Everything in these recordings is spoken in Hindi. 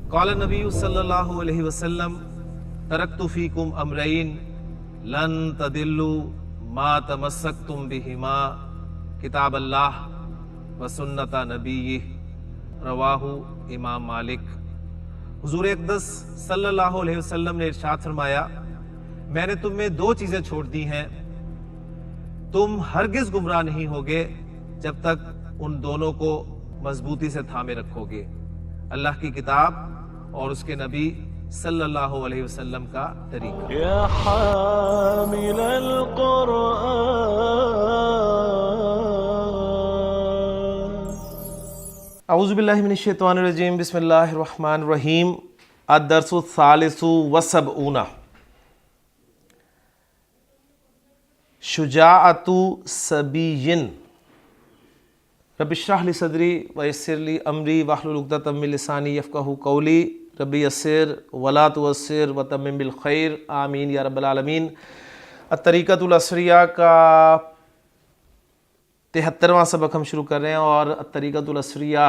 क़ाल नबी सल्लल्लाहु अलैहि वसल्लम तरक्तु फीकुम अमरैन लन तदिल्लु मा तमस्सक्तुम बिहिमा किताब अल्लाह व सुन्नत नबीय्यिह रवाहु इमाम मालिक। हुजूर अक़दस सल्लल्लाहु अलैहि वसल्लम ने इरशाद फरमाया, मैंने तुम में दो चीजें छोड़ दी हैं, तुम हरगिज गुमराह नहीं होगे जब तक उन दोनों को मजबूती से थामे रखोगे, अल्लाह की किताब और उसके नबी सल्लल्लाहु अलैहि वसल्लम का तरीका। या हामिल अऊज़ु बिल्लाहि मिनश शैतानिर रजीम बिस्मिल्लाहिर रहमानिर रहीम। अद-दर्सु सालिसु व सबऊना शुजाअतु सबीयिन रब्बि इश्रह ली सदरी व यस्सिर ली अमरी वहलुल उक़दतम मिन लिसानी यफ़क़हू क़ौली रब्बि यस्सिर वला तुअस्सिर व तम्मिम बिल खैर आमीन या रब्बल आलमीन। अत-तरीक़तुल असरिया का 73वां सबक हम शुरू कर रहे हैं और अत-तरीक़तुल असरिया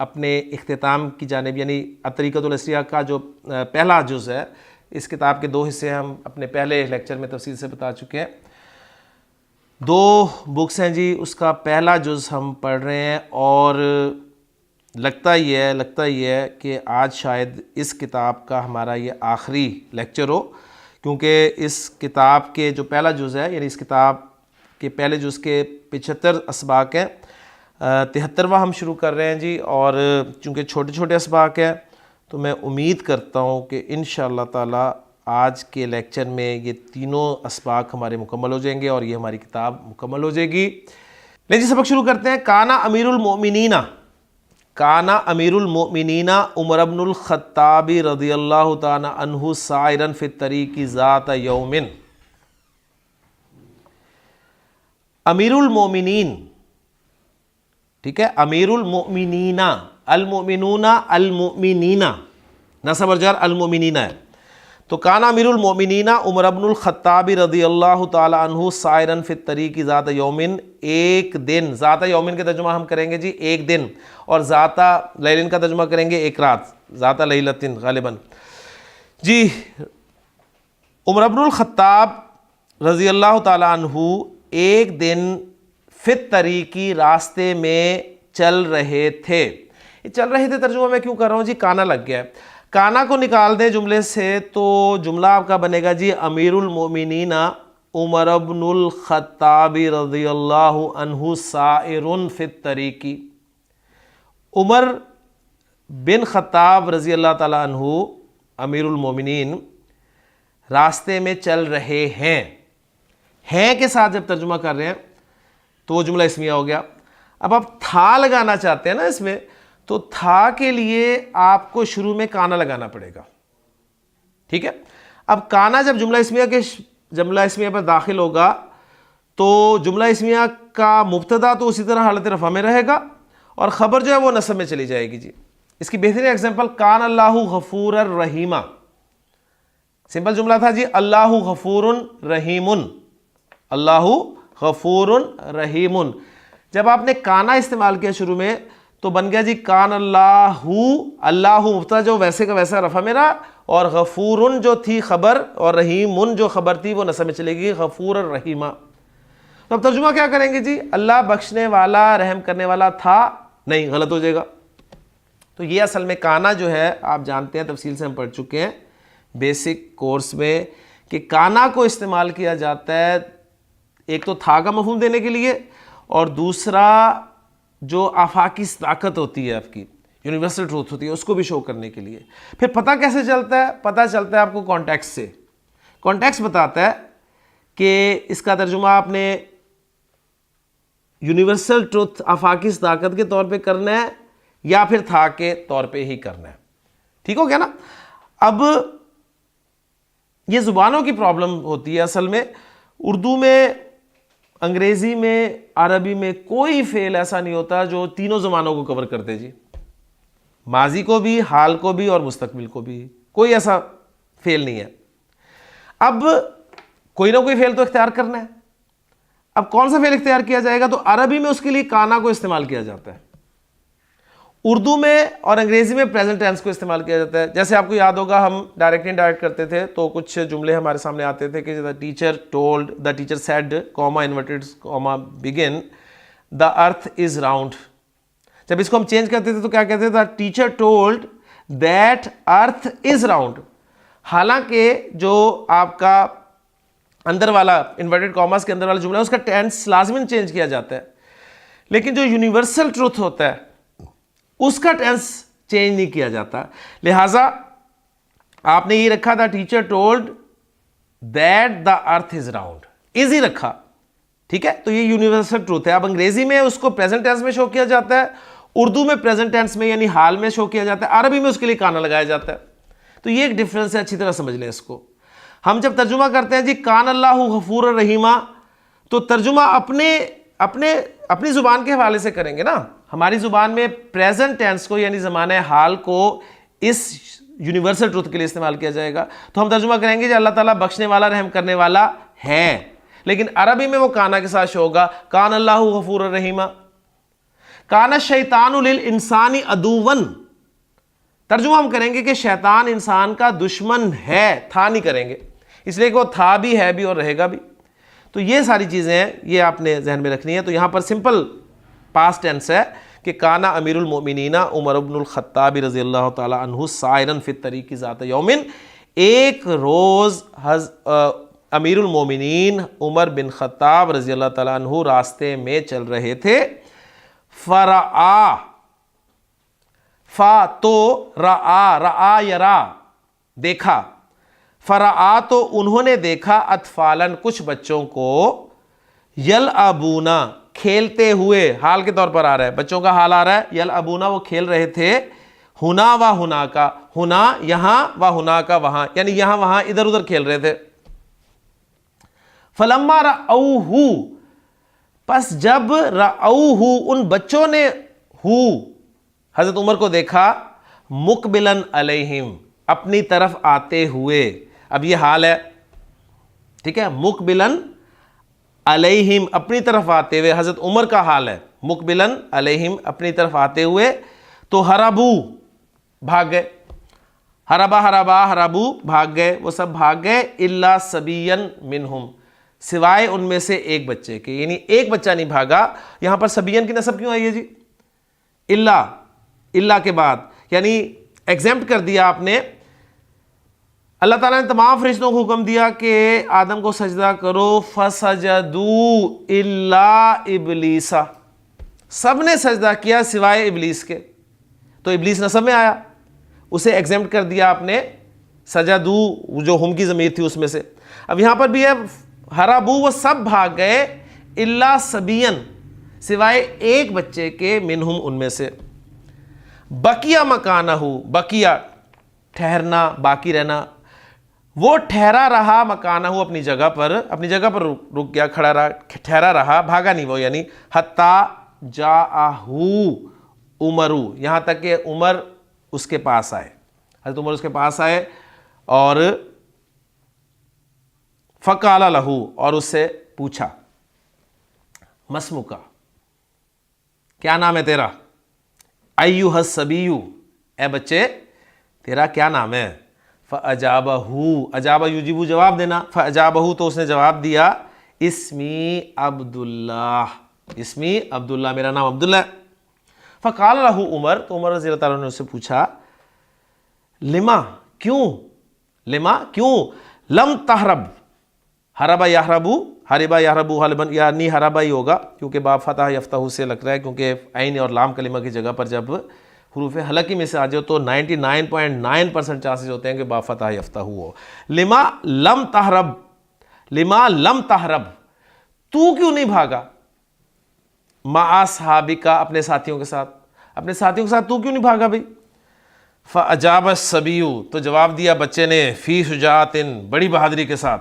अपने इख्तिताम की जानिब, यानी अत-तरीक़तुल असरिया का जो पहला जुज़ है, इस किताब के दो हिस्से हम अपने पहले लेक्चर में तफसील से बता चुके हैं। दो बुक्स हैं जी, उसका पहला जुज़ हम पढ़ रहे हैं और लगता ही है कि आज शायद इस किताब का हमारा ये आखिरी लेक्चर हो, क्योंकि इस किताब के जो पहला जुज़ है, यानी इस किताब के पहले जुज़ के 75 असबाक हैं, 73वां हम शुरू कर रहे हैं जी। और चूँकि छोटे छोटे असबाक हैं तो मैं उम्मीद करता हूँ कि इंशाअल्लाह ताला आज के लेक्चर में ये तीनों असबाक हमारे मुकम्मल हो जाएंगे और ये हमारी किताब मुकम्मल हो जाएगी। ले जी सबक शुरू करते हैं। काना अमीरुल मोमिनीना उमर इब्नुल खत्ताबी रज़ियल्लाहु ताला अन्हु साइरन फित तरीक़ि ज़ात यौमिन। अमीरुल मोमिनीन, ठीक है, अमीरुल मोमिनीना, अल मोमिनूना अल मोमिनीना, नसब और जर अल मोमिनीना है। तो काना अमीरुल मोमिनीना उमर इब्नुल खत्ताबी रज़ियल्लाहु ताला अन्हु साइरन फित तरीक़ि ज़ात यौमिन, एक दिन। ज़ात यौमिन का तर्जुमा हम करेंगे जी एक दिन, और ज़ाता लैलिन का तर्जुमा करेंगे एक रात, ज़ाता लैलतिन गालिबन जी। उमर इब्नुल खत्ताब रज़ियल्लाहु ताला अन्हु एक दिन फित तरीक़ी रास्ते में चल रहे थे। ये चल रहे थे तर्जुमा मैं क्यों कर रहा हूँ जी, काना लग गया है। काना को निकाल दें जुमले से तो जुमला आपका बनेगा जी अमीरुल मोमिनीना उमर इब्नुल खत्ताबी रज़ियल्लाहु अन्हु साइरुन फित तरीक़ी। उमर बिन खत्ताब रज़ियल्लाहु ताला अन्हु अमीरुल मोमिनीन रास्ते में चल रहे हैं के साथ जब तर्जुमा कर रहे हैं तो वो जुमला इसमिया हो गया। अब आप था लगाना चाहते हैं ना इसमें, तो था के लिए आपको शुरू में काना लगाना पड़ेगा, ठीक है। अब काना जब जुमला इसमिया पर दाखिल होगा तो जुमला इसमिया का मुब्तदा तो उसी तरह हालत रफ़ा में रहेगा और ख़बर जो है वो नसब में चली जाएगी जी। इसकी बेहतरीन एग्जांपल कान अल्लाहु गफूरर रहीमा। सिंपल जुमला था जी अल्लाहु गफूरुन रहीमुन, अल्लाहु गफूरुन रहीमुन। जब आपने काना इस्तेमाल किया शुरू में तो बन गया जी कान अल्लाहु मुब्तदा जो वैसे का वैसा रफ़ा में रहा, और गफूरुन जो थी खबर और रहीमुन जो खबर थी वो नसब में चलेगी गफूर रहीमा। तो अब तर्जुमा क्या करेंगे जी, अल्लाह बख्शने वाला रहम करने वाला था, नहीं, गलत हो जाएगा। तो ये असल में काना जो है आप जानते हैं, तफसील से हम पढ़ चुके हैं बेसिक कोर्स में, कि काना को इस्तेमाल किया जाता है एक तो था का मफहूम देने के लिए, और दूसरा जो आफाकी ताकत होती है, आपकी यूनिवर्सल ट्रूथ होती है, उसको भी शो करने के लिए। फिर पता कैसे चलता है, पता चलता है आपको कॉन्टेक्स्ट से। कॉन्टेक्स्ट बताता है कि इसका तर्जुमा आपने यूनिवर्सल ट्रूथ आफाकी ताकत के तौर पे करना है या फिर था के तौर पे ही करना है, ठीक हो गया ना। अब ये ज़ुबानों की प्रॉब्लम होती है असल में। उर्दू में, अंग्रेज़ी में, अरबी में कोई फ़ेल ऐसा नहीं होता जो तीनों ज़मानों को कवर करते जी, माजी को भी, हाल को भी और मुस्तकबिल को भी, कोई ऐसा फ़ेल नहीं है। अब कोई ना कोई फ़ेल तो इख्तियार करना है। अब कौन सा फ़ेल इख्तियार किया जाएगा, तो अरबी में उसके लिए काना को इस्तेमाल किया जाता है। उर्दू में और अंग्रेज़ी में प्रेजेंट टेंस को इस्तेमाल किया जाता है। जैसे आपको याद होगा हम डायरेक्ट इनडायरेक्ट करते थे तो कुछ जुमले हमारे सामने आते थे कि the teacher told, the teacher said, comma inverted comma begin, the earth is round. जब इसको हम चेंज करते थे तो क्या कहते थे? The teacher told that earth is round. हालांकि जो आपका अंदर वाला इन्वर्टेड कॉमास के अंदर वाला जुमला है उसका टेंस लाजमन चेंज किया जाता है, लेकिन जो यूनिवर्सल ट्रूथ होता है उसका टेंस चेंज नहीं किया जाता। लिहाजा आपने ये रखा था teacher told that the earth is round, is he रखा, ठीक है। तो ये यूनिवर्सल ट्रूथ है। अब अंग्रेजी में उसको प्रेजेंट टेंस में शो किया जाता है, उर्दू में प्रेजेंट टेंस में यानी हाल में शो किया जाता है, अरबी में उसके लिए काना लगाया जाता है। तो ये एक डिफरेंस है, अच्छी तरह समझ लें इसको। हम जब तर्जुमा करते हैं जी कान अल्लाहु गफूर रहीमा, तो तर्जुमा अपनी जुबान के हवाले से करेंगे ना। हमारी जुबान में प्रेजेंट टेंस को यानी ज़माने हाल को इस यूनिवर्सल ट्रूथ के लिए इस्तेमाल किया जाएगा। तो हम तर्जुमा करेंगे कि अल्लाह ताला बख्शने वाला रहम करने वाला है, लेकिन अरबी में वो काना के साथ शो होगा, कान अल्लाहु गफूर रहीमा। काना शैतानु लिल इंसानी अदुवन, तर्जुमा हम करेंगे कि शैतान इंसान का दुश्मन है, था नहीं करेंगे, इसलिए कि वो था भी, है भी और रहेगा भी। तो ये सारी चीज़ें हैं, ये आपने जहन में रखनी है। तो यहाँ पर सिंपल पास्ट टेंस है कि काना अमीरुल मोमिनीना उमर इब्नुल खत्ताब रज़ियल्लाहु ताला अन्हु सायरन फित तरीक़ी ज़ात यौमिन, एक रोज़ अमीरुल मोमिनीन उमर बिन खत्ताब रज़ियल्लाहु ताला अन्हु रास्ते में चल रहे थे। फरआ, फा तो रआ, रआ यरा देखा, फरआ तो उन्होंने देखा, अतफालन कुछ बच्चों को, यल अबूना खेलते हुए, हाल के तौर पर आ रहा है, बच्चों का हाल आ रहा है, यल अबूना वो खेल रहे थे, हुना व हुना का, हुना यहां व हुना का वहां, यानी यहां वहां इधर उधर खेल रहे थे। फलम्मा रअऊहु, बस जब रअऊहु उन बच्चों ने हु हजरत उमर को देखा, मुकबिलन अलैहिम अपनी तरफ आते हुए, अब ये हाल है, ठीक है, मुकबिलन अलैहिम अपनी तरफ आते हुए, हजरत उमर का हाल है, मुकबिलन अलैहिम अपनी तरफ आते हुए, तो हरबू भाग गए, हरबा हरबा हरबू भाग गए, वो सब भाग गए, इल्ला सबियन मिनहुम सिवाय उनमें से एक बच्चे के, यानी एक बच्चा नहीं भागा। यहां पर सबियन की नस्ब क्यों आई है जी? इल्ला, इल्ला के बाद यानी एग्जेम्प्ट कर दिया आपने। अल्लाह ताला ने तमाम फरिश्तों को हुक्म दिया कि आदम को सजदा करो, फसजदू इल्ला इबलीसा, सब ने सजदा किया सिवाय इबलीस के। तो इबलीस नस्ब में आया, उसे एग्जेम्प्ट कर दिया आपने, सजदू जो हुम की ज़मीर थी उसमें से। अब यहां पर भी है हराबू, वो सब भाग गए, इल्ला सबियन सिवाय एक बच्चे के, मिनहुम उनमें से। बकिया मकानहू, बकिया ठहरना, बाकी रहना, वो ठहरा रहा, मकानहू अपनी जगह पर रुक गया, खड़ा रहा, ठहरा रहा, भागा नहीं वो, यानी हत्ता जाआहू उमरू, यहां तक कि उमर उसके पास आए, हज़रत उमर उसके पास आए, और फ़क़ाला लहू, और उससे पूछा, मस्मुका क्या नाम है तेरा, अय्युहस सबीयू ए बच्चे तेरा क्या नाम है, फ़अजाबहू, अजाबा युजिबू जवाब देना, फ़अजाबहू तो उसने जवाब दिया, इस्मी अब्दुल्लाह, इस्मी अब्दुल्लाह मेरा नाम अब्दुल्ला है। फ़क़ाल लहू उमर, तो उमर रज़ी अल्लाह ताला ने उससे पूछा, लिमा क्यों, लिमा क्यों, लम तहरब, हरबा याहरबू, हरिबा याहरबू हलबन, यानी हरबा ही होगा क्योंकि बाब फतह यफ्तहू से लग रहा है, क्योंकि ऐन और लाम कलिमा की जगह पर जब हुरूफ हलकी में से आ जाओ तो 99.9% चांसेस होते हैं कि बाब फतह यफ्तहू हो। लिमा लम तहरब, लिमा लम तहरब, तू क्यों नहीं भागा, मा सहाबिका अपने साथियों के साथ, अपने साथियों के साथ तू क्यों नहीं भागा भाई। फ़अजाब सबीयू, तो जवाब दिया बच्चे ने, फ़ी शुजातिन बड़ी बहादुरी के साथ,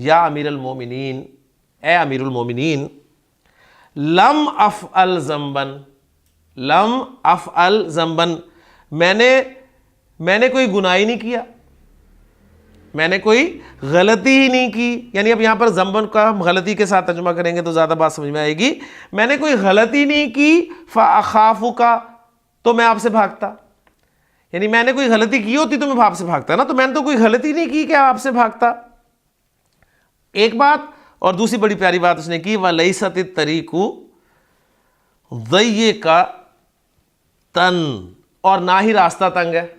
या अमीरुल मोमिनीन ए अमीरुल मोमिनीन, लम अफ़अल ज़ंबन, लम अफ़अल ज़ंबन, मैंने कोई गुनाह ही नहीं किया, मैंने कोई गलती ही नहीं की, यानी अब यहाँ पर ज़ंबन का हम गलती के साथ तर्जुमा करेंगे तो ज़्यादा बात समझ में आएगी। मैंने कोई गलती नहीं की, फ़अख़ाफ़ुका तो मैं आपसे भागता, यानी मैंने कोई गलती की होती तो मैं आपसे भागता ना, तो मैंने तो कोई गलती नहीं की कि आपसे भागता, एक बात। और दूसरी बड़ी प्यारी बात उसने की, वलैसत तरीकू ज़य्ये का तन, और ना ही रास्ता तंग है।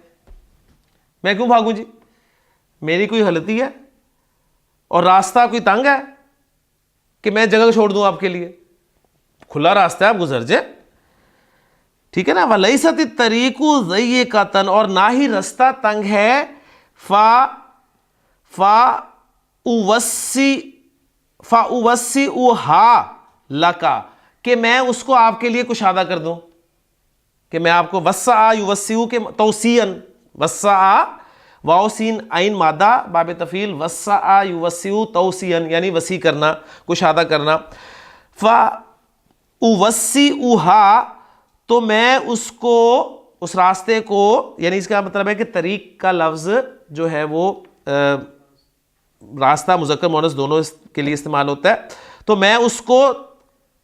मैं क्यों भागूं जी, मेरी कोई गलती है और रास्ता कोई तंग है कि मैं जगह छोड़ दूं आपके लिए, खुला रास्ता है, आप गुजर जाए, ठीक है ना। वलैसत तरीकू ज़य्ये का तन, और ना ही रास्ता तंग है, उवस्सी उहा लका, कि मैं उसको आपके लिए कुशादा कर दूं, कि मैं आपको वस्सा युवस्सी के तौसीन, वस्सा वाओसीन आइन मादा बाब तफील, वस्सा युवस्सी तौसीन यानी वसी करना, कुशादा करना। फ़ा उवस्सी उहा, तो मैं उसको, उस रास्ते को, यानी इसका मतलब है कि तरीक का लफ्ज़ जो है वो रास्ता मुज़क्कर मुअन्नस दोनों के लिए इस्तेमाल होता है, तो मैं उसको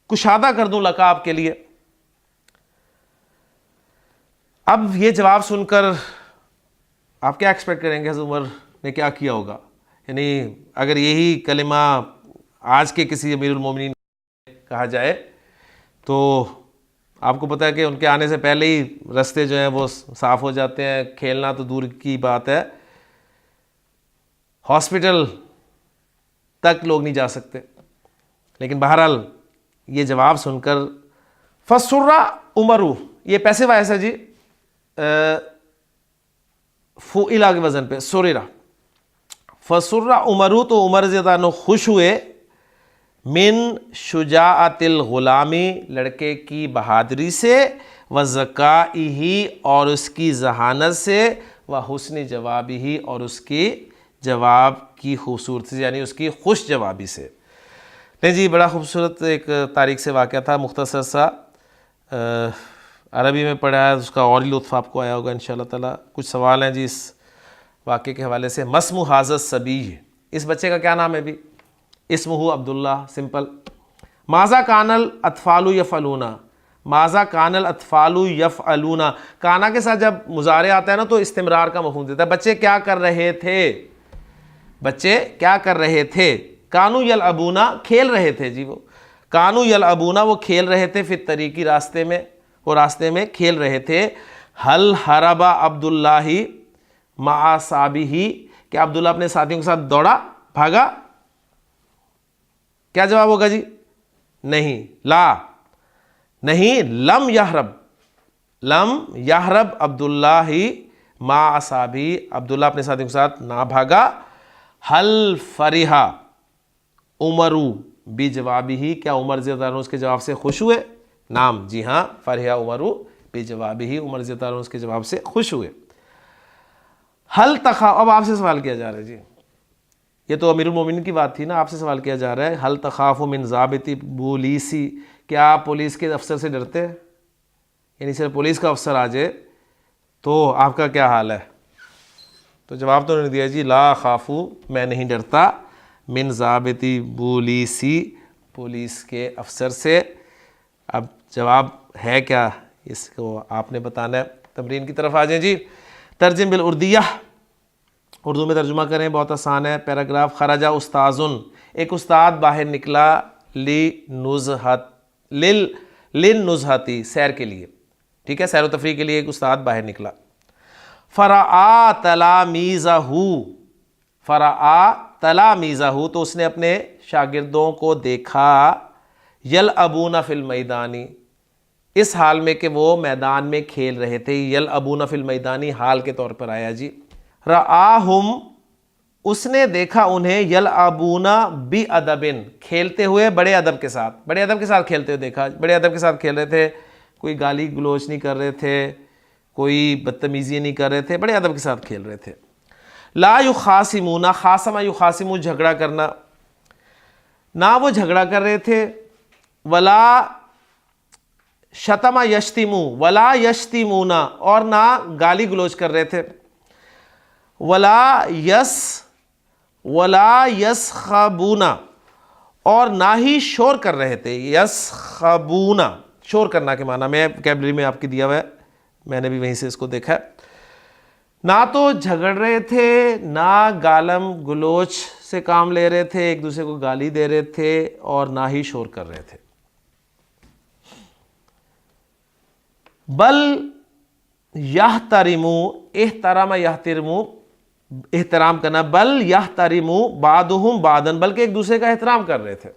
कुशादा कर दूं लका आपके लिए। अब ये जवाब सुनकर आप क्या एक्सपेक्ट करेंगे हज़रत उमर ने क्या किया होगा, यानी अगर यही कलिमा आज के किसी अमीरुल मोमिनीन कहा जाए तो आपको पता है कि उनके आने से पहले ही रास्ते जो हैं वो साफ़ हो जाते हैं, खेलना तो दूर की बात है, हॉस्पिटल तक लोग नहीं जा सकते। लेकिन बहरहाल ये जवाब सुनकर फसुर्रा उमरू, ये पैसे वायस है जी, फ़ुइला के वज़न पे सुरिरा, फसुर्रा उमरू, तो उमर ज़ियदानो खुश हुए, मिन शुजाअतिल गुलामी, लड़के की बहादुरी से, व ज़काइही, और उसकी जहानत से, व हुस्न जवाबिही, और उसकी जवाब की खूबसूरती से, यानी उसकी खुश जवाबी से। नहीं जी, बड़ा खूबसूरत एक तारीख से वाक़या था, मुख्तसर सा, अरबी में पढ़ा है, उसका और ही लुत्फ़ आपको आया होगा इंशाअल्लाह ताला। कुछ सवाल हैं जी इस वाक़े के हवाले से। मस्मु हाज़त सबी, इस बच्चे का क्या नाम है भी, इस्मुहु अब्दुल्ला, सिंपल। माज़ा कानल अतफ़ालु यफ़अलूना, माज़ा कानल अतफ़ालु यफ़अलूना, काना के साथ जब मुज़ारे आता है ना तो इस्तिमरार का मफ़हूम देता है। बच्चे क्या कर रहे थे, बच्चे क्या कर रहे थे, कानू यल अबूना, खेल रहे थे जी, वो कानू यल अबूना, वो खेल रहे थे, फिर तरीकी रास्ते में, वो रास्ते में खेल रहे थे। हल हरबा अब्दुल्लाही मा साबिही, क्या अब्दुल्ला अपने साथियों के साथ दौड़ा, भागा, क्या जवाब होगा जी, नहीं, ला, नहीं, लम यहरब अब्दुल्लाही मा असाबी, अब्दुल्ला अपने साथियों के साथ ना भागा। हल फरिहा उमरू बी जवाबी ही, क्या उमर ज़ियदान उसके जवाब से खुश हुए, नाम, जी हाँ, फरिहा उमरू बी जवाबी ही, उमर ज़ियदान उसके जवाब से खुश हुए। हल तखा, अब आपसे सवाल किया जा रहा है जी, ये तो अमीरुल मोमिनीन की बात थी ना, आपसे सवाल किया जा रहा है, हल तखाफ़ु मिन ज़ाबिती पुलिसी, क्या आप पुलिस के अफसर से डरते हैं, यानी सिर्फ पुलिस का अफसर आ जाए तो आपका क्या हाल है। तो जवाब तो उन्होंने दिया जी, ला खाफू, मैं नहीं डरता, मिन ज़ाबिती पुलिसी, पुलिस के अफसर से। अब जवाब है क्या, इसको आपने बताना है। तमरीन की तरफ आ जाए जी। तर्जुम बिल उर्दिया, उर्दू में तर्जुमा करें, बहुत आसान है। पैराग्राफ, खराजा उस्ताजुन, एक उस्ताद बाहर निकला, लिन नुज़हती, सैर के लिए, ठीक है, सैर व तफरीह के लिए एक उस्ताद बाहर निकला। फ़राआ तलामीज़हू, फ़राआ तलामीज़हू, तो उसने अपने शागिर्दों को देखा, यल अबूना फिल मैदानी, इस हाल में कि वो मैदान में खेल रहे थे। यल अबूना फिल मैदानी हाल के तौर पर आया जी। रआहुम, उसने देखा उन्हें, यल अबूना बी अदबिन, खेलते हुए बड़े अदब के साथ, बड़े अदब के साथ खेलते हुए देखा, बड़े अदब के साथ खेल रहे थे, कोई गाली गलोच नहीं कर रहे थे, कोई बदतमीज़ी नहीं कर रहे थे, बड़े अदब के साथ खेल रहे थे। ला युखासिमूना, खासमा युखासिमू, झगड़ा करना, ना वो झगड़ा कर रहे थे, वला शतमा यश्तिमू, वला यश्तिमूना, और ना गाली गलोच कर रहे थे, वला यसखबूना, और ना ही शोर कर रहे थे। यसखबूना, शोर करना के माना में, वोकैबुलरी में आपकी दिया हुआ है, मैंने भी वहीं से इसको देखा है। ना तो झगड़ रहे थे, ना गालम गलोच से काम ले रहे थे, एक दूसरे को गाली दे रहे थे, और ना ही शोर कर रहे थे। बल यहतरिमु, एहतराम यहतरिमु, एहतराम करना, बल यहतरिमु बादुहुम बादन, बल्कि एक दूसरे का एहतराम कर रहे थे।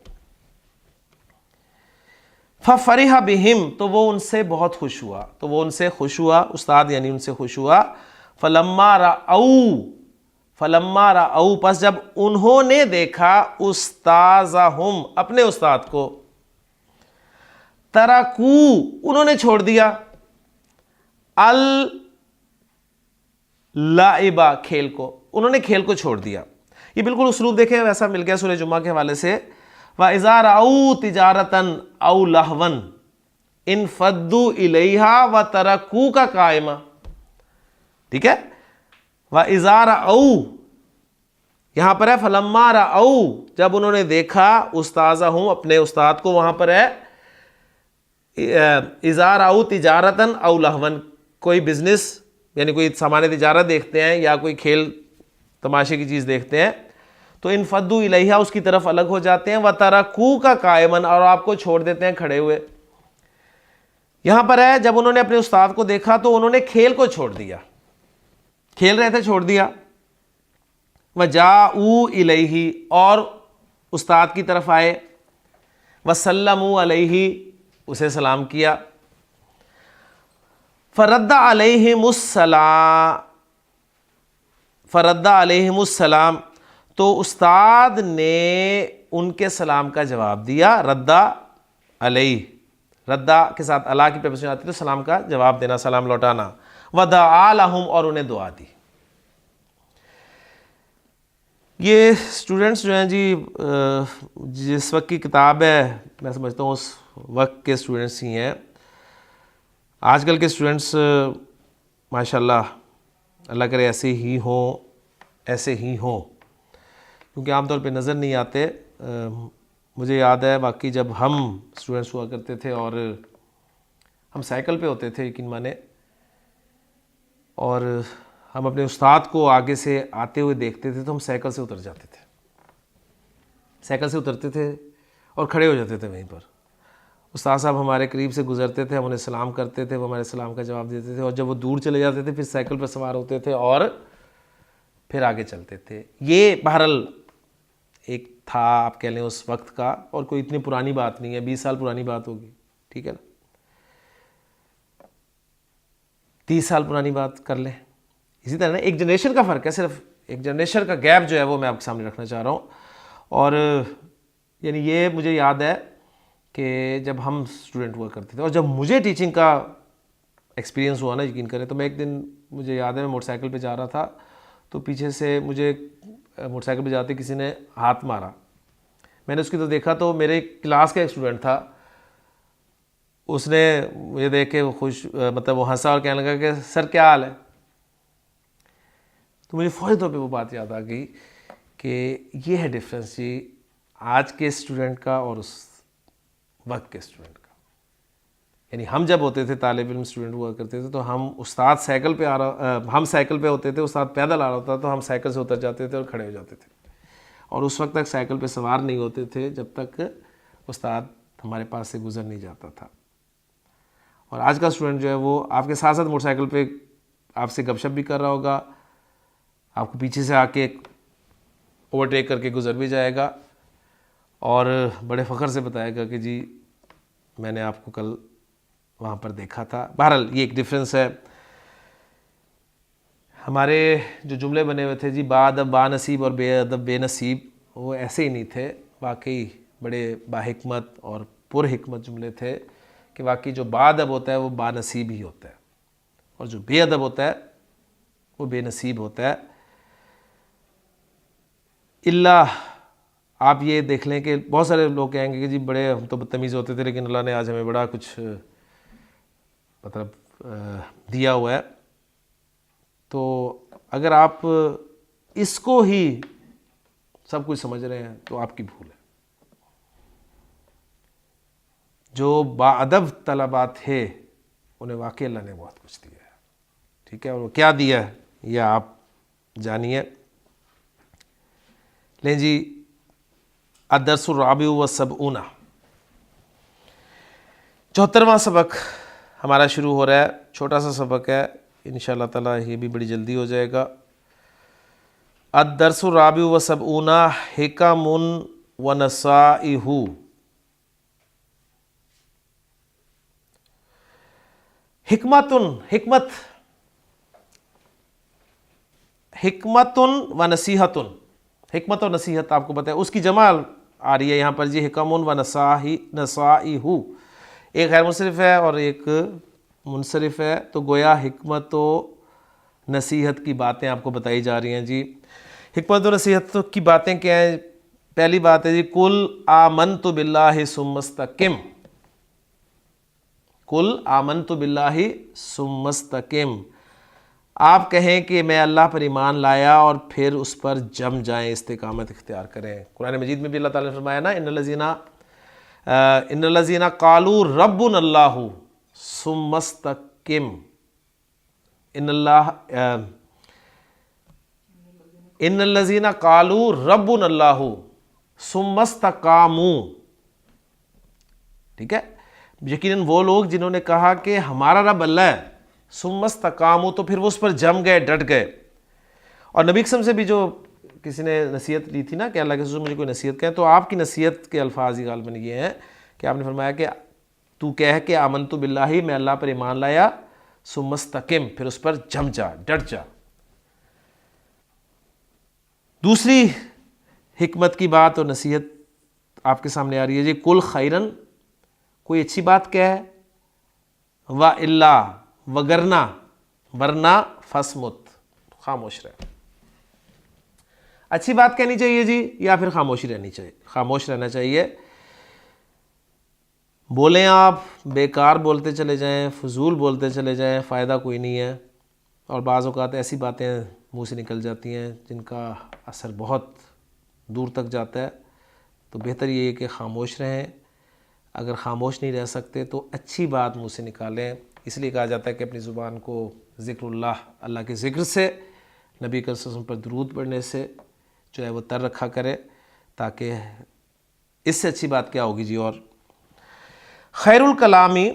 फफरिहा बिहिम, तो वो उनसे बहुत खुश हुआ, तो वो उनसे खुश हुआ, उस्ताद यानी उनसे खुश हुआ। फलम्मा राऊ, पस जब उन्होंने देखा, उस्ताज़हुम, अपने उस्ताद को, तरकू, उन्होंने छोड़ दिया, अल लाइबा, खेल को, उन्होंने खेल को छोड़ दिया। ये बिल्कुल उसलूब देखें वैसा मिल गया सूरह जुम्मा के हवाले से। व इज़ा राऊ तिजारतन औ लहवन इन फद्दू इलैहा व तरकू का कायमा, ठीक है। व इज़ा राऊ, यहां पर है फलम्मा राऊ, जब उन्होंने देखा, उस्ताज़हुम, अपने उस्ताद को, वहां पर है इज़ा राऊ तिजारतन औ लहवन, कोई बिजनेस यानी कोई सामान्य तिजारत देखते हैं या कोई खेल तमाशे की चीज़ देखते हैं, तो इन फद्दू इलैहा, उसकी तरफ अलग हो जाते हैं। व तरकू का कायमन, और आपको छोड़ देते हैं खड़े हुए। यहां पर है जब उन्होंने अपने उस्ताद को देखा तो उन्होंने खेल को छोड़ दिया, खेल रहे थे छोड़ दिया। व जाऊ इलैही, और उस्ताद की तरफ आए। वसल्लमू अलैहि, उसे सलाम किया। फरद्दा अलैहिमुस्सलाम, तो उस्ताद ने उनके सलाम का जवाब दिया। रद्दा अलैहि, रद्दा के साथ अला की प्रपोजिशन आती है, तो सलाम का जवाब देना, सलाम लौटाना। वदआ लहुम, और उन्हें दुआ दी। ये स्टूडेंट्स जो हैं जी, जिस वक्त की किताब है, मैं समझता हूँ उस वक्त के स्टूडेंट्स ही हैं। आजकल के स्टूडेंट्स माशाल्लाह, अल्लाह करे ऐसे ही हों, क्योंकि आमतौर पे नज़र नहीं आते। मुझे याद है बाकी जब हम स्टूडेंट्स हुआ करते थे और हम साइकिल पे होते थे, यकीन माने, और हम अपने उस्ताद को आगे से आते हुए देखते थे तो हम साइकिल से उतर जाते थे, साइकिल से उतरते थे और खड़े हो जाते थे वहीं पर। उस्ताद साहब हमारे करीब से गुजरते थे, हम उन्हें सलाम करते थे, वो हमारे सलाम का जवाब देते थे, और जब वो दूर चले जाते थे फिर साइकिल पर सवार होते थे और फिर आगे चलते थे। ये बहरहाल एक था, आप कह लें, उस वक्त का, और कोई इतनी पुरानी बात नहीं है, 20 साल पुरानी बात होगी, ठीक है ना, 30 साल पुरानी बात कर लें। इसी तरह ना एक जनरेशन का फ़र्क है, सिर्फ एक जनरेशन का गैप जो है वो मैं आपके सामने रखना चाह रहा हूँ। और यानी ये मुझे याद है कि जब हम स्टूडेंट हुआ करते थे और जब मुझे टीचिंग का एक्सपीरियंस हुआ ना, यकीन करें, तो मैं एक दिन, मुझे याद है, मैं मोटरसाइकिल पे जा रहा था, तो पीछे से मुझे मोटरसाइकिल पे जाते किसी ने हाथ मारा। मैंने उसकी तो देखा, तो मेरे क्लास का एक स्टूडेंट था, उसने मुझे देख के खुश, मतलब वो हंसा और कहने लगा कि सर क्या हाल है। तो मुझे फौरी तौर पे वो बात याद आ गई कि ये है डिफरेंस जी आज के स्टूडेंट का और उस वक्त के स्टूडेंट का। यानी हम जब होते थे, तालिब इल्म स्टूडेंट हुआ करते थे, तो हम उस्ताद साइकिल पे हम साइकिल पे होते थे, उस्ताद पैदल आ रहा होता, तो हम साइकिल से उतर जाते थे और खड़े हो जाते थे, और उस वक्त तक साइकिल पे सवार नहीं होते थे जब तक उस्ताद हमारे पास से गुजर नहीं जाता था। और आज का स्टूडेंट जो है वो आपके साथ साथ मोटरसाइकिल पे आपसे गपशप भी कर रहा होगा, आपको पीछे से आके ओवरटेक करके गुजर भी जाएगा और बड़े फ़ख्र से बताएगा कि जी मैंने आपको कल वहाँ पर देखा था। बहरहाल ये एक डिफरेंस है। हमारे जो जुमले बने हुए थे जी, बाअदब बानसीब और बेअदब बेनसीब, वो ऐसे ही नहीं थे, वाकई बड़े बाहिकमत और पुरहिकमत जुमले थे कि वाकई जो बाअदब होता है वो बानसीब ही होता है और जो बेअदब होता है वो बेनसीब होता है। इल्ला आप ये देख लें कि बहुत सारे लोग कहेंगे कि जी बड़े हम तो बदतमीज़ होते थे, लेकिन अल्लाह ने आज हमें बड़ा कुछ मतलब दिया हुआ है। तो अगर आप इसको ही सब कुछ समझ रहे हैं तो आपकी भूल है। जो बाअदब तलबा थे उन्हें वाकई अल्लाह ने बहुत कुछ दिया है, ठीक है। और वो क्या दिया है ये आप जानिए। लें जी, अदरसुर राबी व सबऊना, 74वां सबक हमारा शुरू हो रहा है। छोटा सा सबक है, इंशाअल्लाह ताला ये भी बड़ी जल्दी हो जाएगा। अदरसुर राबी व सबऊना हिकमुन व नसाइहु। हिकमतुन, हिकमत, हिकमतुन व नसीहतुन, हिकमत और नसीहत आपको पता है, उसकी जमा आ रही है यहाँ पर जी, हिकमुन व नसाइहु। एक गैर मुनसरिफ है और एक मुनसरिफ है, तो गोया हिकमत व नसीहत की बातें आपको बताई जा रही हैं जी। हिकमत व नसीहत की बातें क्या हैं? पहली बात है जी, कुल आमनतु बिल्लाहि सुम्मस्तकिम, कुल आमनतु बिल्लाहि सुम्मस्तकिम, आप कहें कि मैं अल्लाह पर ईमान लाया और फिर उस पर जम जाएं, इस्तिकामत इख्तियार करें। कुरान मजीद में भी अल्लाह ताला ने फरमाया ना, इन्नल्लज़ीना क़ालू रब्बुनल्लाहु सुम्मस्तकिम, इन्नल्लज़ीना क़ालू रब्बुनल्लाहु सुम्मस्तकामू, ठीक है। यकीनन वो लोग जिन्होंने कहा कि हमारा रब अल्लाह है, सुम्मस्तकामू, तो फिर वो उस पर जम गए, डट गए। और नबी कसम से भी जो किसी ने नसीहत ली थी ना कि अल्लाह के रसूल मुझे कोई नसीहत कहें, तो आपकी नसीहत के अल्फाज ही गालबन ये हैं कि आपने फरमाया कि तू कह के आमनतु बिल्लाही, मैं अल्लाह पर ईमान लाया, सुम्मस्तकिम, फिर उस पर जम जा, डट जा। दूसरी हिकमत की बात और नसीहत आपके सामने आ रही है जी, कुल खैरन, कोई अच्छी बात क्या है, व इल्ला, वगरना, वरना फसमुत, खामोश रहे। अच्छी बात कहनी चाहिए जी या फिर खामोशी रहनी चाहिए? खामोश रहना चाहिए। बोलें आप, बेकार बोलते चले जाएं, फजूल बोलते चले जाएं, फ़ायदा कोई नहीं है। और बाज़ औक़ात ऐसी बातें मुंह से निकल जाती हैं जिनका असर बहुत दूर तक जाता है, तो बेहतर ये है कि खामोश रहें। अगर ख़ामोश नहीं रह सकते तो अच्छी बात मुँह से निकालें। इसलिए कहा जाता है कि अपनी ज़ुबान को ज़िक्रुल्लाह, अल्लाह के ज़िक्र से, नबी के सल्लल्लाहु अलैहि वसल्लम पर दुरूद पढ़ने से जो है वो तर रखा करे, ताकि इससे अच्छी बात क्या होगी जी। और खैरुल कलामी,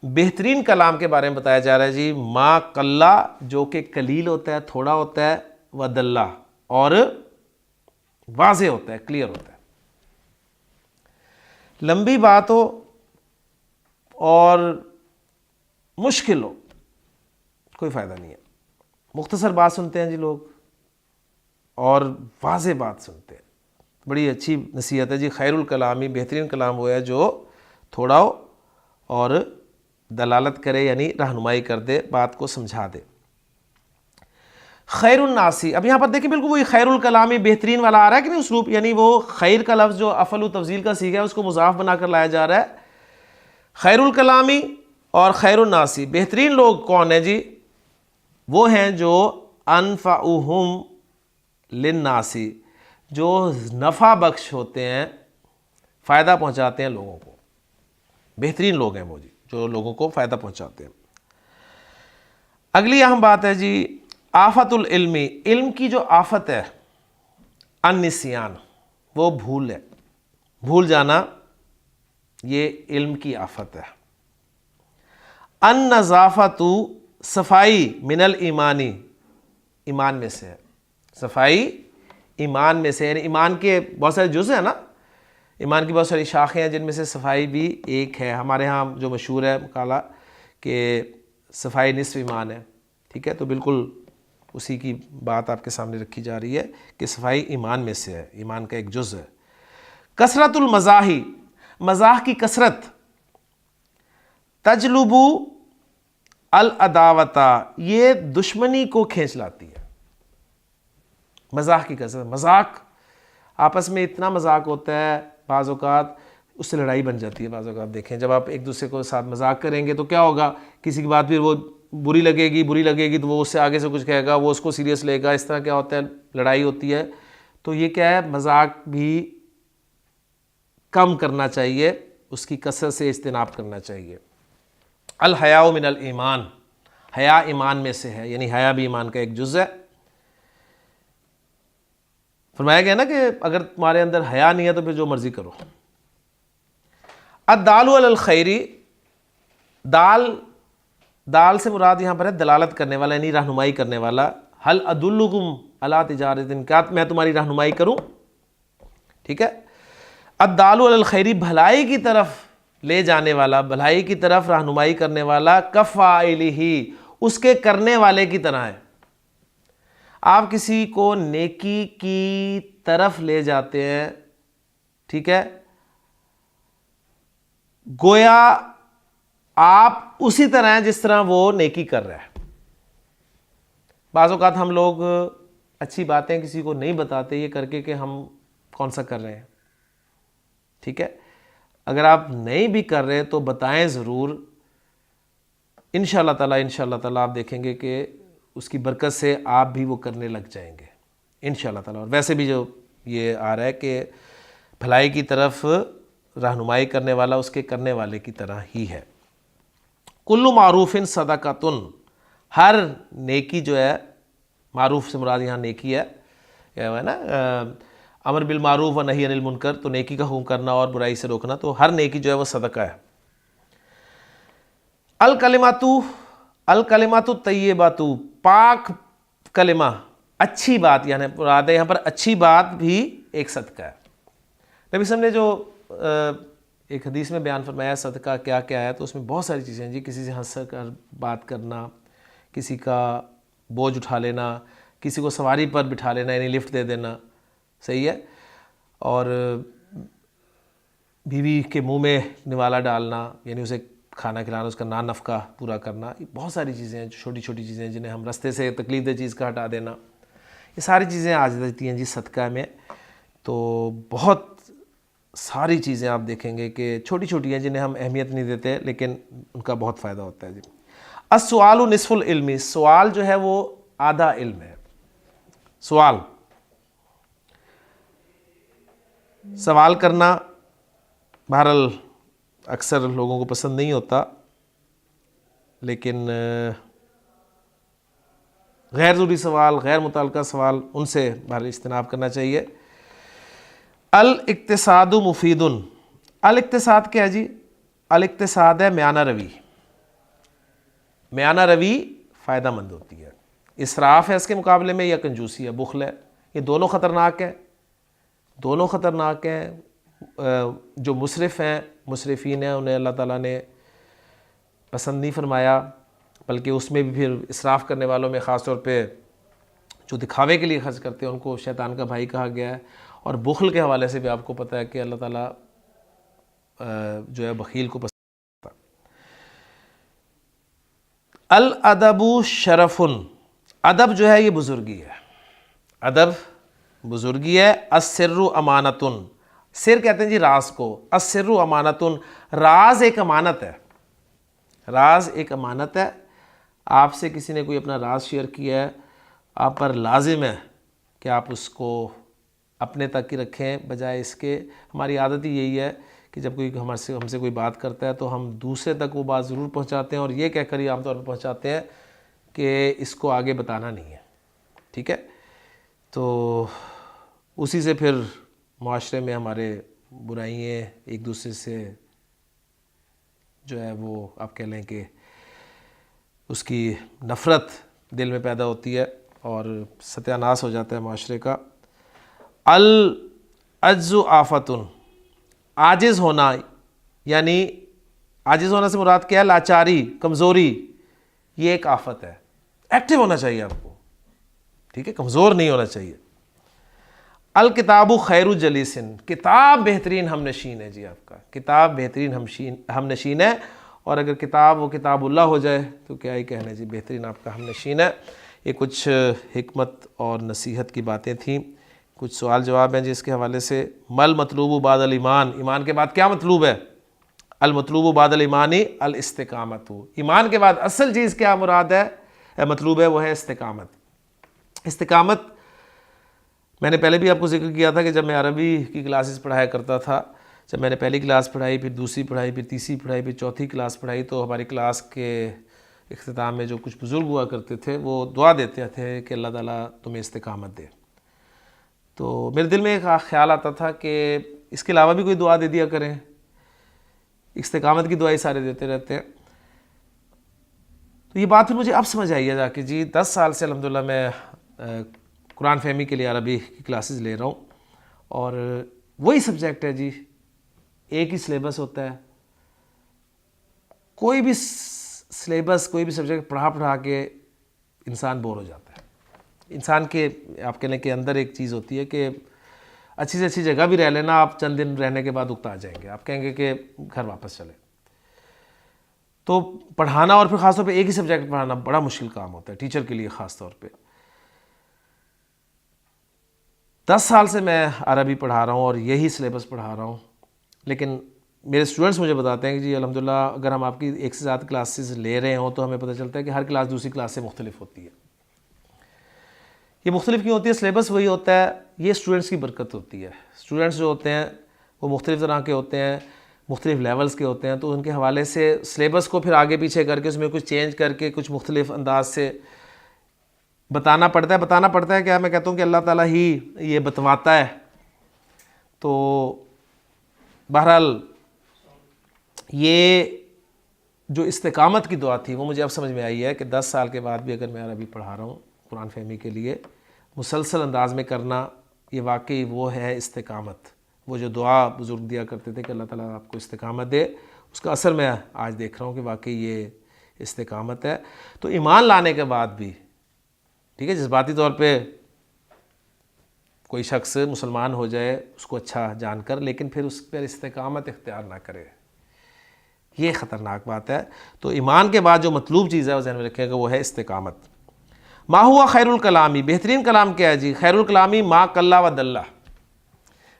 बेहतरीन कलाम के बारे में बताया जा रहा है जी, मा कल्ला, जो कि कलील होता है, थोड़ा होता है, व दल्ला, और वाज़े होता है, क्लियर होता है। लंबी बात हो और मुश्किल हो, कोई फ़ायदा नहीं है। मुख्तसर बात सुनते हैं जी लोग और वाज़े बात सुनते हैं, बड़ी अच्छी नसीहत है जी। खैरुल कलामी, बेहतरीन कलाम वो है जो थोड़ा हो और दलालत करे, यानी रहनुमाई कर दे, बात को समझा दे। खैरुन नासी, अब यहाँ पर देखिए बिल्कुल वही खैरुल कलामी, बेहतरीन वाला आ रहा है कि नहीं उसलूब, यानी वो खैर का लफ्ज़ जो अफल तफजील का सीखा है उसको मुज़ाफ बनाकर लाया जा रहा है। खैरुल कलामी और खैरुन नासी, बेहतरीन लोग कौन है जी? वो हैं जो अनफ़उहुम लिन्नासी, जो नफ़ा बख्श होते हैं, फ़ायदा पहुँचाते हैं लोगों को। बेहतरीन लोग हैं वो जी, जो लोगों को फ़ायदा पहुँचाते हैं। अगली अहम बात है जी, आफतुल इल्मी, इल्म की जो आफत है, अन्निसियान, वो भूल है, भूल जाना, ये इल्म की आफत है। अन्नज़ाफ़तु, सफ़ाई, मिनल ईमानी, ईमान में से है, सफ़ाई ईमान में से, यानी ईमान के बहुत सारे जुज़ हैं ना, ईमान की बहुत सारी शाखें हैं जिनमें से सफ़ाई भी एक है। हमारे यहाँ जो मशहूर है मकाला कि सफ़ाई निस्फ़ ईमान है, ठीक है। तो बिल्कुल उसी की बात आपके सामने रखी जा रही है कि सफ़ाई ईमान में से है, ईमान का एक जुज़ है। कसरतुल मज़ाही, मज़ाह की कसरत, तजलुबु अल अदावता, ये दुश्मनी को खींच लाती है। मज़ाक की कसरत, मजाक, आपस में इतना मजाक होता है बाज़ औक़ात उससे लड़ाई बन जाती है। बाज़ औक़ात देखें, जब आप एक दूसरे को साथ मजाक करेंगे तो क्या होगा, किसी की बात फिर वो बुरी लगेगी तो वो उससे आगे से कुछ कहेगा, वो उसको सीरियस लेगा, इस तरह क्या होता है, लड़ाई होती है। तो ये क्या है, मजाक भी कम करना चाहिए, उसकी कसरत से इज्तिनाब करना चाहिए। अल हया मिनल ईमान, हया ईमान में से है, यानी हया भी ईमान का एक जुज़ है। फरमाया गया ना कि अगर तुम्हारे अंदर हया नहीं है तो फिर जो मर्जी करो। अद्दालु अलल खैरी, दाल से मुराद यहाँ पर है दलालत करने वाला, यानी रहनुमाई करने वाला। हल अदुल्लुकुम अला तिजारतिन, क्या मैं तुम्हारी रहनुमाई करूँ, ठीक है। अद्दालु अलल खैरी, भलाई की तरफ ले जाने वाला, भलाई की तरफ रहनुमाई करने वाला। कफ़ाइलिही, उसके करने वाले की तरह है। आप किसी को नेकी की तरफ ले जाते हैं, ठीक है, गोया आप उसी तरह हैं जिस तरह वो नेकी कर रहा है। बाज़ औक़ात हम लोग अच्छी बातें किसी को नहीं बताते ये करके कि हम कौन सा कर रहे हैं, ठीक है। अगर आप नहीं भी कर रहे तो बताएं ज़रूर। इंशाअल्लाह ताला आप देखेंगे कि उसकी बरकत से आप भी वो करने लग जाएंगे इंशाअल्लाह ताला। और वैसे भी जो ये आ रहा है कि भलाई की तरफ रहनुमाई करने वाला उसके करने वाले की तरह ही है। कुल्लु मारूफिन सदक़तुन, हर नेकी जो है, मारूफ से मुराद यहाँ नेकी है ना, अमर बिल मारूफ व नही अनिल मुनकर, तो नेकी का हुक्म करना और बुराई से रोकना, तो हर नेकी जो है वो सदका है। अल कलिमातु तय्यबातु, पाक कलिमा, अच्छी बात, यानी मुराद है यहाँ पर अच्छी बात भी एक सदका है। नबी सल्लल्लाहु अलैहि वसल्लम ने जो एक हदीस में बयान फरमाया सदका क्या क्या है, तो उसमें बहुत सारी चीज़ें हैं जी। किसी से हंस कर बात करना, किसी का बोझ उठा लेना, किसी को सवारी पर बिठा लेना, यानी लिफ्ट दे देना, सही है। और बीवी के मुंह में निवाला डालना, यानी उसे खाना खिलाना, उसका ना नफ़का पूरा करना। ये बहुत सारी चीज़ें हैं, छोटी छोटी चीज़ें हैं जिन्हें हम रास्ते से तकलीफ दे चीज़ का हटा देना, ये सारी चीज़ें आ जाती हैं जी सदका में। तो बहुत सारी चीज़ें आप देखेंगे कि छोटी छोटी हैं जिन्हें हम अहमियत नहीं देते, लेकिन उनका बहुत फ़ायदा होता है जी। अस्सवालु निस्फुल इल्मी, सवाल जो है वो आधा इल्म है। सवाल करना बहरहाल अक्सर लोगों को पसंद नहीं होता, लेकिन गैर ज़रूरी सवाल, गैर मुताल्लिक़ा सवाल, उनसे बहरहाल इज्तिनाब करना चाहिए। अल इक्तिसादु मुफीदुन, अल इक्तिसाद क्या है जी? अल इक्तिसाद है म्याना रवी। म्याना रवी फ़ायदा मंद होती है। इसराफ़ है इसके मुकाबले में, या कंजूसी है, बुखल है। ये दोनों ख़तरनाक हैं, दोनों ख़तरनाक हैं। जो मुसरिफ़ हैं, मुसरिफ़ीन हैं, उन्हें अल्लाह ताला ने पसंद नहीं फरमाया, बल्कि उसमें भी फिर इसराफ़ करने वालों में ख़ास तौर पे जो दिखावे के लिए खर्च करते हैं उनको शैतान का भाई कहा गया है। और बुखल के हवाले से भी आपको पता है कि अल्लाह ताला जो है बखील को पसंद करता है। अल अदबु शरफुन, अदब जो है ये बुज़ुर्गी है, अदब बुज़ुर्गी है। अस्सिर्रु अमानतुन, सिर कहते हैं जी राज को, अस्सिर्रु अमानतुन, राज एक अमानत है, राज एक अमानत है। आपसे किसी ने कोई अपना राज शेयर किया है, आप पर लाजिम है कि आप उसको अपने तक ही रखें, बजाय इसके। हमारी आदत ही यही है कि जब कोई हमसे कोई बात करता है तो हम दूसरे तक वो बात ज़रूर पहुंचाते हैं, और ये कहकर ही आमतौर पर पहुंचाते हैं कि इसको आगे बताना नहीं है, ठीक है। तो उसी से फिर माशरे में हमारे बुराइयाँ एक दूसरे से जो है वो आप कह लें कि उसकी नफ़रत दिल में पैदा होती है और सत्यानाश हो जाता है माशरे का। अल अज्जु आफ़तुन, आजिज़ होना, यानी आजिज़ होना से मुराद क्या है? लाचारी, कमज़ोरी, ये एक आफ़त है। एक्टिव होना चाहिए आपको, ठीक है, कमज़ोर नहीं होना चाहिए। अल किताबु खैरु जलीसिन, किताब बेहतरीन हमनशीन है जी आपका, किताब बेहतरीन हमनशीन है। और अगर किताब वो किताबुल्लाह हो जाए तो क्या ही कहना जी, बेहतरीन आपका हमनशीन है। ये कुछ हिकमत और नसीहत की बातें थीं। कुछ सवाल जवाब हैं जिसके हवाले से। मल मतलूबु बादल ईमान, ईमान के बाद क्या मतलूब है? अल मतलूबु बादल ईमानी अल इस्तिकामतु, ईमान के बाद असल चीज़ क्या मुराद है, मतलूब है, वो है इस्तिकामत। इस्तिकामत मैंने पहले भी आपको जिक्र किया था कि जब मैं अरबी की क्लासेस पढ़ाया करता था, जब मैंने पहली क्लास पढ़ाई, फिर दूसरी पढ़ाई, फिर तीसरी पढ़ाई, फिर चौथी क्लास पढ़ाई, तो हमारी क्लास के इख्तिताम में जो कुछ बुज़ुर्ग हुआ करते थे वो दुआ देते थे कि अल्लाह ताला तुम्हें इस्तिकामत दे। तो मेरे दिल में एक ख्याल आता था कि इसके अलावा भी कोई दुआ दे दिया करें, इस्तिकामत की दुआई सारे देते रहते हैं। तो ये बात फिर मुझे अब समझ आई है जाके जी, 10 साल से अल्हम्दुलिल्लाह मैं कुरान फ़हमी के लिए अरबी की क्लासेस ले रहा हूँ, और वही सब्जेक्ट है जी, एक ही सिलेबस होता है। कोई भी सिलेबस, कोई भी सब्जेक्ट पढ़ा के इंसान बोर हो जाता है। इंसान के आप कहने के अंदर एक चीज़ होती है कि अच्छी से अच्छी जगह भी रह लेना, आप चंद दिन रहने के बाद उकता जाएंगे, आप कहेंगे कि घर वापस चले। तो पढ़ाना, और फिर ख़ासतौर पे एक ही सब्जेक्ट पढ़ाना बड़ा मुश्किल काम होता है टीचर के लिए ख़ास तौर पे। 10 साल से मैं अरबी पढ़ा रहा हूँ और यही सिलेबस पढ़ा रहा हूँ, लेकिन मेरे स्टूडेंट्स मुझे बताते हैं कि जी अल्हम्दुलिल्लाह अगर हम आपकी एक से ज़्यादा क्लासेस ले रहे हों तो हमें पता चलता है कि हर क्लास दूसरी क्लास से मुख्तलिफ होती है। ये मुख्तलिफ क्यों होती है? सिलेबस वही होता है, ये स्टूडेंट्स की बरकत होती है। स्टूडेंट्स जो होते हैं वो मुख्तलिफ तरह के होते हैं, मुख्तलिफ लेवल्स के होते हैं, तो उनके हवाले से सिलेबस को फिर आगे पीछे करके उसमें कुछ चेंज करके कुछ मुख्तलिफ अंदाज से बताना पड़ता है। क्या मैं कहता हूँ कि अल्लाह ताला ही ये बतवाता है। तो बहरहाल ये जो इस्तिकामत की दुआ थी वो मुझे अब समझ में आई है कि 10 साल के बाद भी अगर मैं अरबी पढ़ा रहा हूँ कुरान फ़हमी के लिए मुसलसल अंदाज में करना, ये वाकई वो है इस्तिकामत। वो जो दुआ बुज़ुर्ग दिया करते थे कि अल्लाह ताला आपको इस्तिकामत दे, उसका असर मैं आज देख रहा हूँ कि वाकई ये इस्तिकामत है। तो ईमान लाने के बाद भी, ठीक है, जज्बाती तौर पे कोई शख्स मुसलमान हो जाए उसको अच्छा जानकर, लेकिन फिर उस पर इस्तिकामत इख्तियार ना करे, ये ख़तरनाक बात है। तो ईमान के बाद जो मतलूब चीज़ है वो ज़हन में रखिएगा, वो है इस्तिकामत। मा हुआ खैरुल कलामी, बेहतरीन कलाम क्या है जी? खैरुल कलामी मा कल्ला व दल्ला,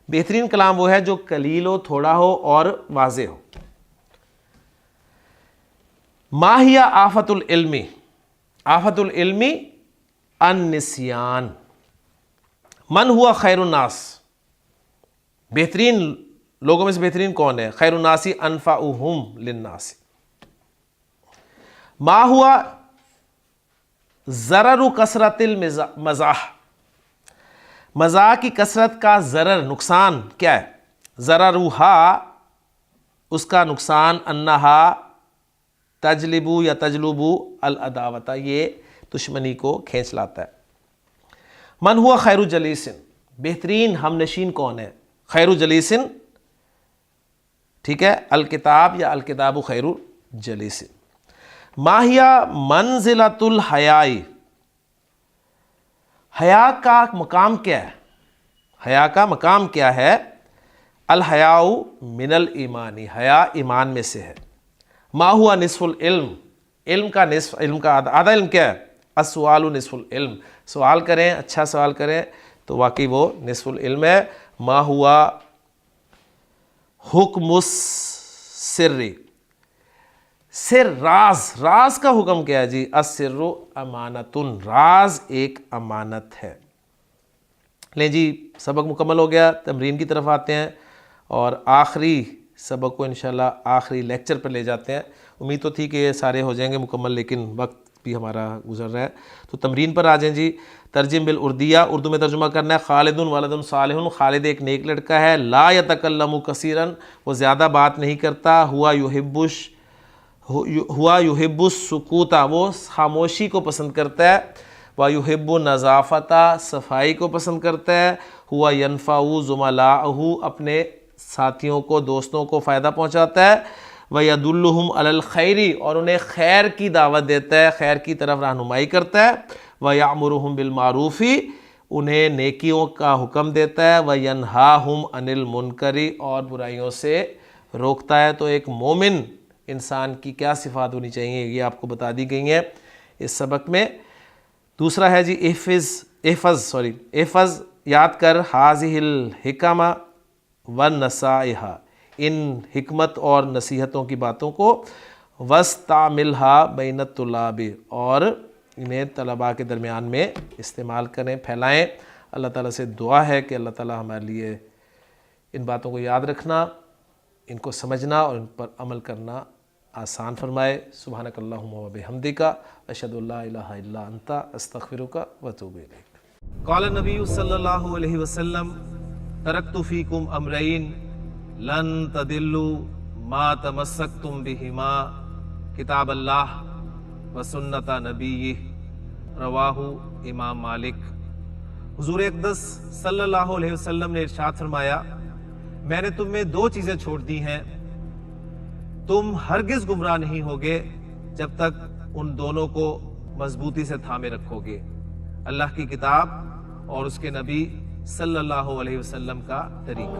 बेहतरीन कलाम वो है जो कलील हो, थोड़ा हो और वाज़े हो। मा हिया आफतुल इल्मी, आफतुल इल्मी अन-निस्यान। मन हुआ खैरुन नास, बेहतरीन लोगों में से बेहतरीन कौन है? खैरुन नासी अनफाउहुम लिन्नासी। मा हुआ ज़ररु कसरतिल मज़ाह, मज़ाह की कसरत का ज़रर नुकसान क्या है? ज़ररुहा, उसका नुकसान, अन्नहा तजलिबु या तजलुबु अल अदावता, ये दुश्मनी को खींच लाता है। मन हुआ खैरु जलीसिन, बेहतरीन हमनशीन कौन है? खैरु जलीसिन, ठीक है, अल किताब या अल किताबु खैरु जलीसिन। माहिया मंजिलतुल हयाई, हया का मकाम क्या है? हया का मकाम क्या है? अल हयाउ मिनल ईमानी, हया ईमान में से है। मा हुआ निस्फुल इल्म, इल्म का निस्फ, इल्म का आधा इल्म क्या है? अस्सवालु निस्फुल इल्म, सवाल करें, अच्छा सवाल करें तो वाकई वो निस्फुल इल्म है। मा हुआ हुक्मुस सिर्री, सिर राज, राज का हुक्म क्या है जी? अस्सिर्रु अमानतुन, राज एक अमानत है। ले जी, सबक मुकम्मल हो गया, तमरीन की तरफ आते हैं और आखिरी सबक को इंशाल्लाह आखिरी लेक्चर पर ले जाते हैं। उम्मीद तो थी कि ये सारे हो जाएंगे मुकम्मल, लेकिन वक्त भी हमारा गुजर रहा है। तो तमरीन पर आ जाएं जी। तर्जिम बिल उर्दिया, उर्दू में तर्जुमा करना है। खालिदुन वलदुन सालिहुन, खालिद एक नेक लड़का है। ला यतकल्लमु कसीरन, वो ज़्यादा बात नहीं करता। हुआ युहिब्बुस सुकूता, वो खामोशी को पसंद करता है। व युहिब्बु नज़ाफ़ता, सफाई को पसंद करता है। हुआ यनफ़ाउ ज़ुमलाअहु, अपने साथियों को, दोस्तों को फ़ायदा पहुँचाता है। व यदुल्लुहुम अलल खैरी, और उन्हें खैर की दावत देता है, खैर की तरफ रहनुमाई करता है। व यामुरुहुम बिल मारूफ़ी, उन्हें नेकियों का हुक्म देता है। व यनहाहुम अनिल मुनकरी, और बुराइयों से रोकता है। तो एक मोमिन इंसान की क्या सिफ़ात होनी चाहिए ये आपको बता दी गई हैं इस सबक में। दूसरा है जी एफ़ज़, याद कर, हाज़िहिल हिकमा व नसाइहा, इन हिकमत और नसीहतों की बातों को। वस्तामिलहा बैनत तुलाबी, और इन्हें तलबा के दरमियान में इस्तेमाल करें, फैलाएं। अल्लाह ताला से दुआ है कि अल्लाह ताला हमारे लिए इन बातों को याद रखना इनको समझना और इन पर अमल करना आसान फरमाए। सुब्हानकल्लाहुम्मा व बिहम्दिका अशहदु अल्ला इलाहा इल्ला अंता अस्तगफिरुका व अतूबु इलैक। क़ाल नबी सल्लल्लाहु अलैहि वसल्लम तरक्तु फ़ीकुम अमरैन लन तदिल्लु मा तमस्सक्तुम बिहिमा किताब अल्लाह व सुन्नत नबीय्यिह रवाहु इमाम मालिक। हुजूर अक़दस सल्लल्लाहु अलैहि वसल्लम ने इरशाद फरमाया, मैंने तुम में दो चीजें छोड़ दी हैं, तुम हरगिज गुमराह नहीं होगे जब तक उन दोनों को मजबूती से थामे रखोगे, अल्लाह की किताब और उसके नबी सल्लल्लाहु अलैहि वसल्लम का तरीका।